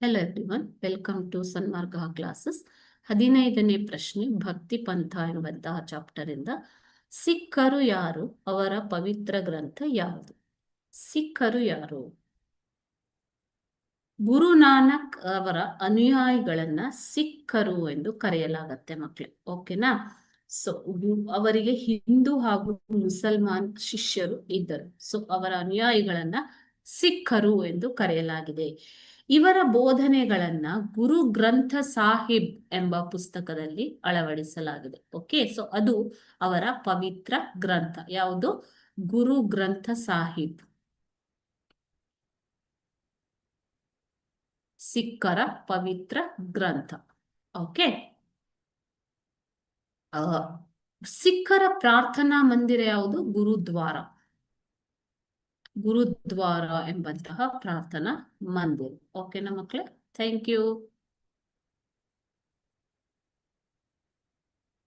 Hello everyone, welcome to Sanmarga classes. 15ನೇ ಪ್ರಶ್ನೆ, ಭಕ್ತಿ ಪಂಥ ಎನ್ನುವಂತಹ ಚಾಪ್ಟರ್ ಇಂದ ಸಿಖ್ಖರು ಯಾರು, ಅವರ ಪವಿತ್ರ ಗ್ರಂಥ ಯಾವುದು? ಸಿಖ್ಖರು ಯಾರು? ಗುರು ನಾನಕ್ ಅವರ ಅನುಯಾಯಿಗಳನ್ನ ಸಿಖ್ಖರು ಎಂದು ಕರೆಯಲಾಗತ್ತೆ ಮಕ್ಕಳು. ಓಕೆನಾ? ಸೊ ಅವರಿಗೆ ಹಿಂದೂ ಹಾಗೂ ಮುಸಲ್ಮಾನ್ ಶಿಷ್ಯರು ಇದ್ದರು. ಸೊ ಅವರ ಅನುಯಾಯಿಗಳನ್ನ ಸಿಖ್ಖರು ಎಂದು ಕರೆಯಲಾಗಿದೆ. ಇವರ ಬೋಧನೆಗಳನ್ನ ಗುರು ಗ್ರಂಥ ಸಾಹಿಬ್ ಎಂಬ ಪುಸ್ತಕದಲ್ಲಿ ಅಳವಡಿಸಲಾಗಿದೆ. ಓಕೆ, ಸೊ ಅದು ಅವರ ಪವಿತ್ರ ಗ್ರಂಥ. ಯಾವುದು? ಗುರು ಗ್ರಂಥ ಸಾಹಿಬ್, ಸಿಖ್ಖರ ಪವಿತ್ರ ಗ್ರಂಥ. ಓಕೆ, ಸಿಖ್ಖರ ಪ್ರಾರ್ಥನಾ ಮಂದಿರ ಯಾವುದು? ಗುರುದ್ವಾರ. ಗುರುದ್ವಾರ ಎಂಬಂತಹ ಪ್ರಾರ್ಥನಾ ಮಂದಿರ. ಓಕೆನಾ ಮಕ್ಕಳೇ? Thank you.